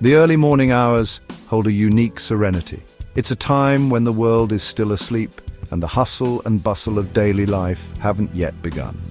The early morning hours hold a unique serenity. It's a time when the world is still asleep and the hustle and bustle of daily life haven't yet begun.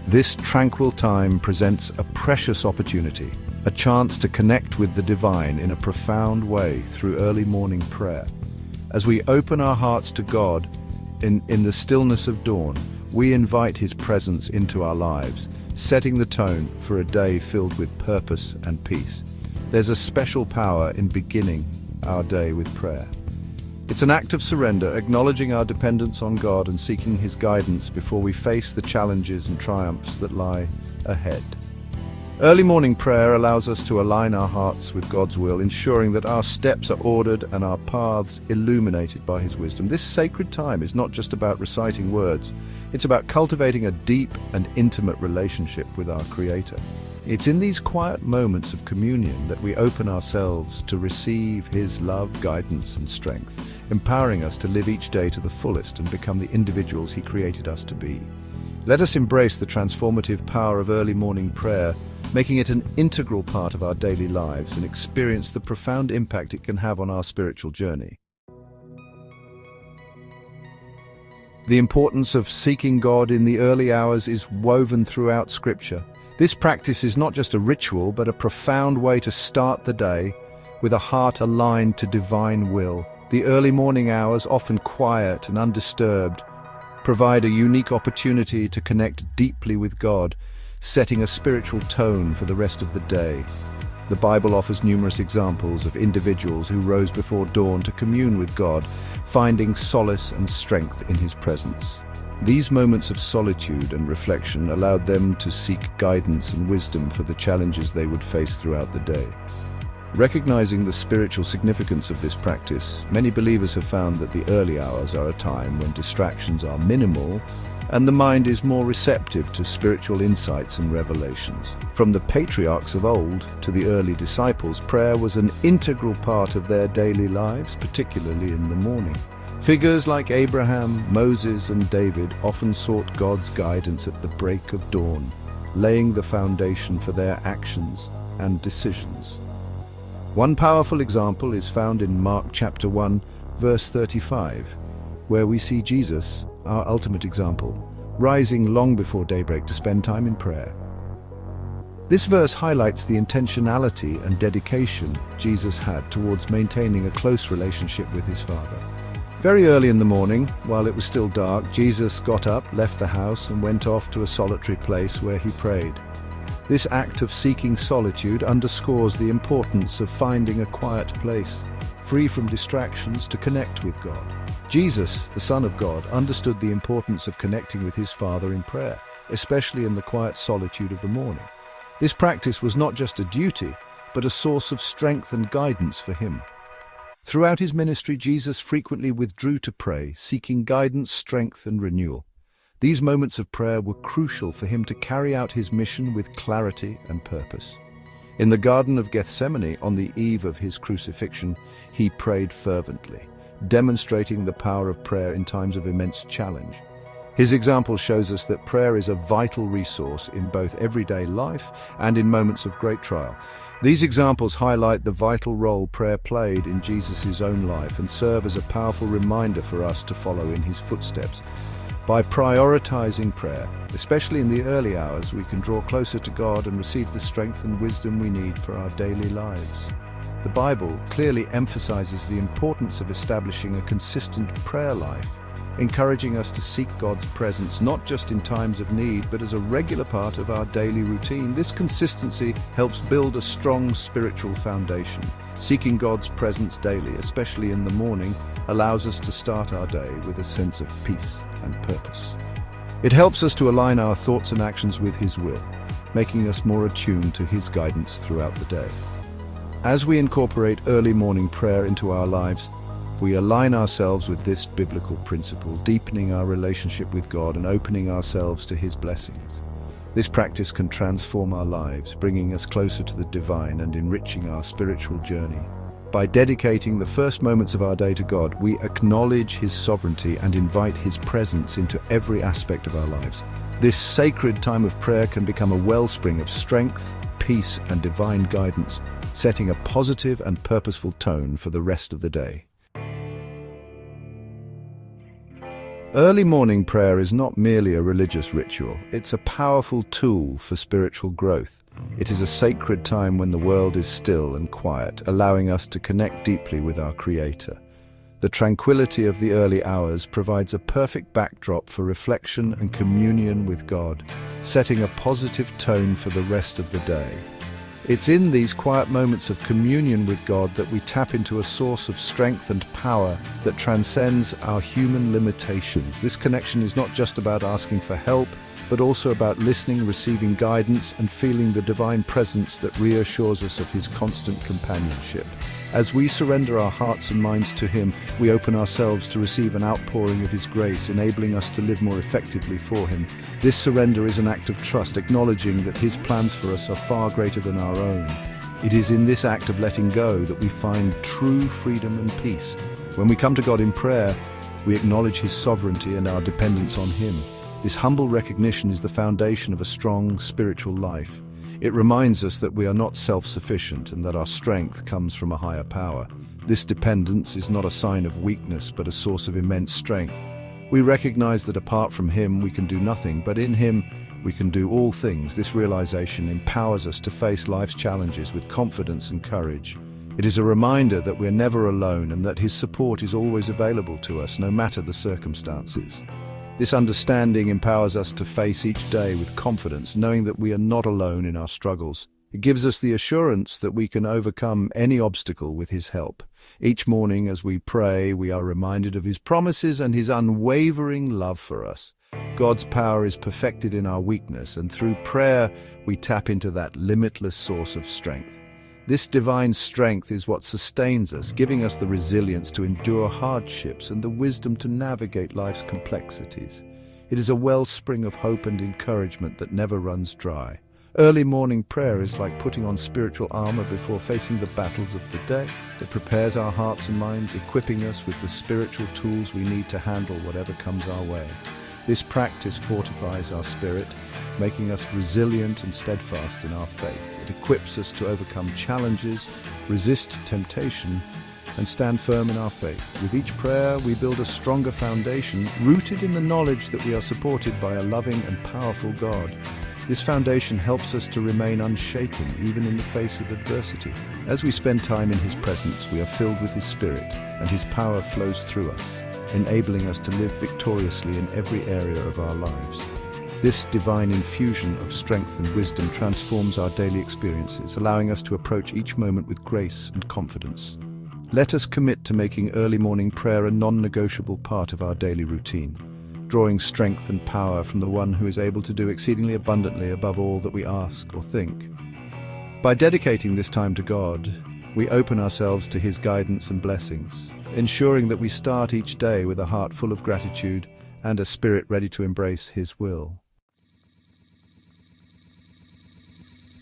This tranquil time presents a precious opportunity, a chance to connect with the divine in a profound way through early morning prayer. As we open our hearts to God in the stillness of dawn, we invite His presence into our lives, setting the tone for a day filled with purpose and peace. There's a special power in beginning our day with prayer. It's an act of surrender, acknowledging our dependence on God and seeking His guidance before we face the challenges and triumphs that lie ahead. Early morning prayer allows us to align our hearts with God's will, ensuring that our steps are ordered and our paths illuminated by His wisdom. This sacred time is not just about reciting words, it's about cultivating a deep and intimate relationship with our Creator. It's in these quiet moments of communion that we open ourselves to receive His love, guidance, and strength, empowering us to live each day to the fullest and become the individuals He created us to be. Let us embrace the transformative power of early morning prayer, making it an integral part of our daily lives, and experience the profound impact it can have on our spiritual journey. The importance of seeking God in the early hours is woven throughout Scripture. This practice is not just a ritual, but a profound way to start the day with a heart aligned to divine will. The early morning hours, often quiet and undisturbed, provide a unique opportunity to connect deeply with God, setting a spiritual tone for the rest of the day. The Bible offers numerous examples of individuals who rose before dawn to commune with God, finding solace and strength in His presence. These moments of solitude and reflection allowed them to seek guidance and wisdom for the challenges they would face throughout the day. Recognizing the spiritual significance of this practice, many believers have found that the early hours are a time when distractions are minimal and the mind is more receptive to spiritual insights and revelations. From the patriarchs of old to the early disciples, prayer was an integral part of their daily lives, particularly in the morning. Figures like Abraham, Moses, and David often sought God's guidance at the break of dawn, laying the foundation for their actions and decisions. One powerful example is found in Mark chapter 1, verse 35, where we see Jesus, our ultimate example, rising long before daybreak to spend time in prayer. This verse highlights the intentionality and dedication Jesus had towards maintaining a close relationship with His Father. Very early in the morning, while it was still dark, Jesus got up, left the house, and went off to a solitary place where He prayed. This act of seeking solitude underscores the importance of finding a quiet place, free from distractions, to connect with God. Jesus, the Son of God, understood the importance of connecting with His Father in prayer, especially in the quiet solitude of the morning. This practice was not just a duty, but a source of strength and guidance for Him. Throughout His ministry, Jesus frequently withdrew to pray, seeking guidance, strength, and renewal. These moments of prayer were crucial for Him to carry out His mission with clarity and purpose. In the Garden of Gethsemane, on the eve of His crucifixion, He prayed fervently, demonstrating the power of prayer in times of immense challenge. His example shows us that prayer is a vital resource in both everyday life and in moments of great trial. These examples highlight the vital role prayer played in Jesus' own life and serve as a powerful reminder for us to follow in His footsteps. By prioritizing prayer, especially in the early hours, we can draw closer to God and receive the strength and wisdom we need for our daily lives. The Bible clearly emphasizes the importance of establishing a consistent prayer life, encouraging us to seek God's presence not just in times of need, but as a regular part of our daily routine. This consistency helps build a strong spiritual foundation. Seeking God's presence daily, especially in the morning, allows us to start our day with a sense of peace and purpose. It helps us to align our thoughts and actions with His will, making us more attuned to His guidance throughout the day. As we incorporate early morning prayer into our lives, we align ourselves with this biblical principle, deepening our relationship with God and opening ourselves to His blessings. This practice can transform our lives, bringing us closer to the divine and enriching our spiritual journey. By dedicating the first moments of our day to God, we acknowledge His sovereignty and invite His presence into every aspect of our lives. This sacred time of prayer can become a wellspring of strength, peace and divine guidance, setting a positive and purposeful tone for the rest of the day. Early morning prayer is not merely a religious ritual, it's a powerful tool for spiritual growth. It is a sacred time when the world is still and quiet, allowing us to connect deeply with our Creator. The tranquility of the early hours provides a perfect backdrop for reflection and communion with God, setting a positive tone for the rest of the day. It's in these quiet moments of communion with God that we tap into a source of strength and power that transcends our human limitations. This connection is not just about asking for help, but also about listening, receiving guidance, and feeling the divine presence that reassures us of His constant companionship. As we surrender our hearts and minds to Him, we open ourselves to receive an outpouring of His grace, enabling us to live more effectively for Him. This surrender is an act of trust, acknowledging that His plans for us are far greater than our own. It is in this act of letting go that we find true freedom and peace. When we come to God in prayer, we acknowledge His sovereignty and our dependence on Him. This humble recognition is the foundation of a strong spiritual life. It reminds us that we are not self-sufficient and that our strength comes from a higher power. This dependence is not a sign of weakness, but a source of immense strength. We recognize that apart from Him, we can do nothing, but in Him, we can do all things. This realization empowers us to face life's challenges with confidence and courage. It is a reminder that we're never alone and that His support is always available to us, no matter the circumstances. This understanding empowers us to face each day with confidence, knowing that we are not alone in our struggles. It gives us the assurance that we can overcome any obstacle with His help. Each morning as we pray, we are reminded of His promises and His unwavering love for us. God's power is perfected in our weakness, and through prayer, we tap into that limitless source of strength. This divine strength is what sustains us, giving us the resilience to endure hardships and the wisdom to navigate life's complexities. It is a wellspring of hope and encouragement that never runs dry. Early morning prayer is like putting on spiritual armor before facing the battles of the day. It prepares our hearts and minds, equipping us with the spiritual tools we need to handle whatever comes our way. This practice fortifies our spirit, making us resilient and steadfast in our faith. It equips us to overcome challenges, resist temptation, and stand firm in our faith. With each prayer, we build a stronger foundation, rooted in the knowledge that we are supported by a loving and powerful God. This foundation helps us to remain unshaken, even in the face of adversity. As we spend time in His presence, we are filled with His Spirit, and His power flows through us, enabling us to live victoriously in every area of our lives. This divine infusion of strength and wisdom transforms our daily experiences, allowing us to approach each moment with grace and confidence. Let us commit to making early morning prayer a non-negotiable part of our daily routine, drawing strength and power from the One who is able to do exceedingly abundantly above all that we ask or think. By dedicating this time to God, we open ourselves to His guidance and blessings, ensuring that we start each day with a heart full of gratitude and a spirit ready to embrace His will.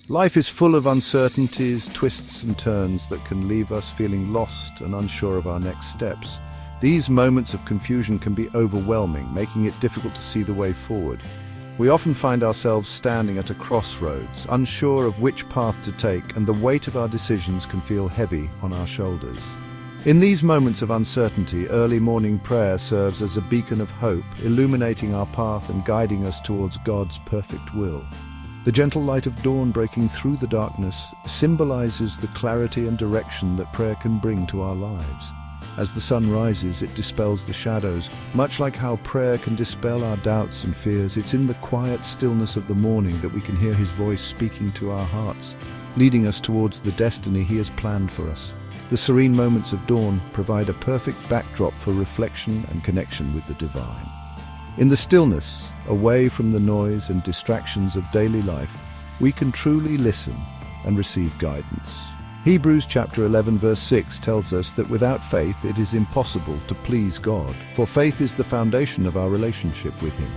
Life is full of uncertainties, twists and turns that can leave us feeling lost and unsure of our next steps. These moments of confusion can be overwhelming, making it difficult to see the way forward. We often find ourselves standing at a crossroads, unsure of which path to take, and the weight of our decisions can feel heavy on our shoulders. In these moments of uncertainty, early morning prayer serves as a beacon of hope, illuminating our path and guiding us towards God's perfect will. The gentle light of dawn breaking through the darkness symbolizes the clarity and direction that prayer can bring to our lives. As the sun rises, it dispels the shadows. Much like how prayer can dispel our doubts and fears, it's in the quiet stillness of the morning that we can hear His voice speaking to our hearts, leading us towards the destiny He has planned for us. The serene moments of dawn provide a perfect backdrop for reflection and connection with the divine. In the stillness, away from the noise and distractions of daily life, we can truly listen and receive guidance. Hebrews chapter 11 verse 6 tells us that without faith it is impossible to please God, for faith is the foundation of our relationship with Him.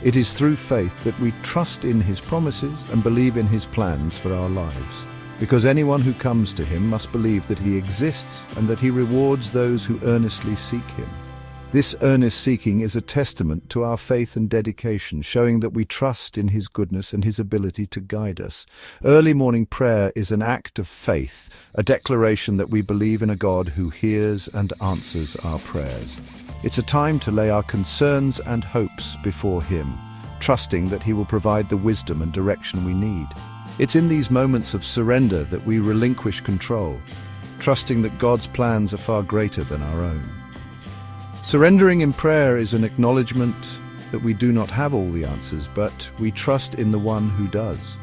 It is through faith that we trust in His promises and believe in His plans for our lives. Because anyone who comes to Him must believe that He exists and that He rewards those who earnestly seek Him. This earnest seeking is a testament to our faith and dedication, showing that we trust in His goodness and His ability to guide us. Early morning prayer is an act of faith, a declaration that we believe in a God who hears and answers our prayers. It's a time to lay our concerns and hopes before Him, trusting that He will provide the wisdom and direction we need. It's in these moments of surrender that we relinquish control, trusting that God's plans are far greater than our own. Surrendering in prayer is an acknowledgement that we do not have all the answers, but we trust in the one who does.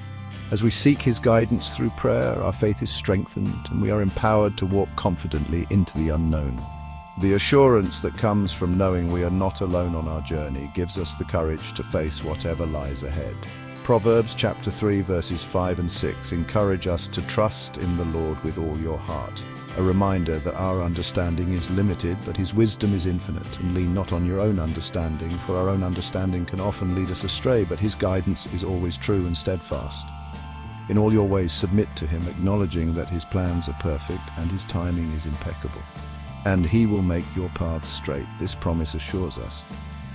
As we seek His guidance through prayer, our faith is strengthened and we are empowered to walk confidently into the unknown. The assurance that comes from knowing we are not alone on our journey gives us the courage to face whatever lies ahead. Proverbs chapter 3 verses 5 and 6 encourage us to trust in the Lord with all your heart. A reminder that our understanding is limited, but His wisdom is infinite, and lean not on your own understanding, for our own understanding can often lead us astray, but His guidance is always true and steadfast. In all your ways submit to Him, acknowledging that His plans are perfect and His timing is impeccable. And He will make your paths straight. This promise assures us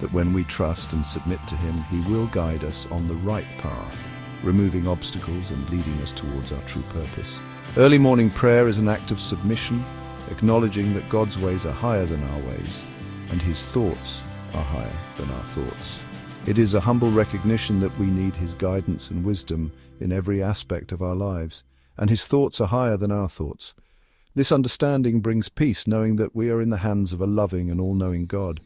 that when we trust and submit to Him, He will guide us on the right path, removing obstacles and leading us towards our true purpose. Early morning prayer is an act of submission, acknowledging that God's ways are higher than our ways, and His thoughts are higher than our thoughts. It is a humble recognition that we need His guidance and wisdom in every aspect of our lives, and His thoughts are higher than our thoughts. This understanding brings peace, knowing that we are in the hands of a loving and all-knowing God.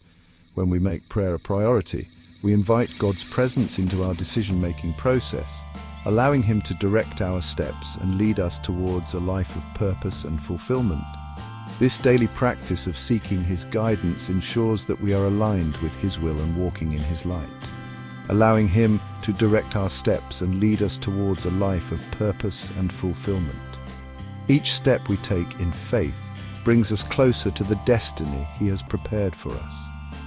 When we make prayer a priority, we invite God's presence into our decision-making process, allowing Him to direct our steps and lead us towards a life of purpose and fulfillment. This daily practice of seeking His guidance ensures that we are aligned with His will and walking in His light, allowing Him to direct our steps and lead us towards a life of purpose and fulfillment. Each step we take in faith brings us closer to the destiny He has prepared for us.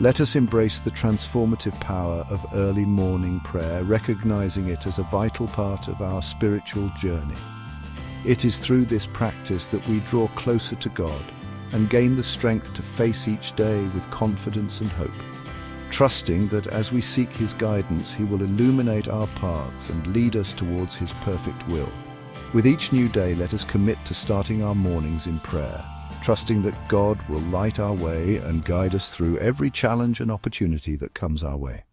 Let us embrace the transformative power of early morning prayer, recognizing it as a vital part of our spiritual journey. It is through this practice that we draw closer to God and gain the strength to face each day with confidence and hope, trusting that as we seek His guidance, He will illuminate our paths and lead us towards His perfect will. With each new day, let us commit to starting our mornings in prayer, trusting that God will light our way and guide us through every challenge and opportunity that comes our way.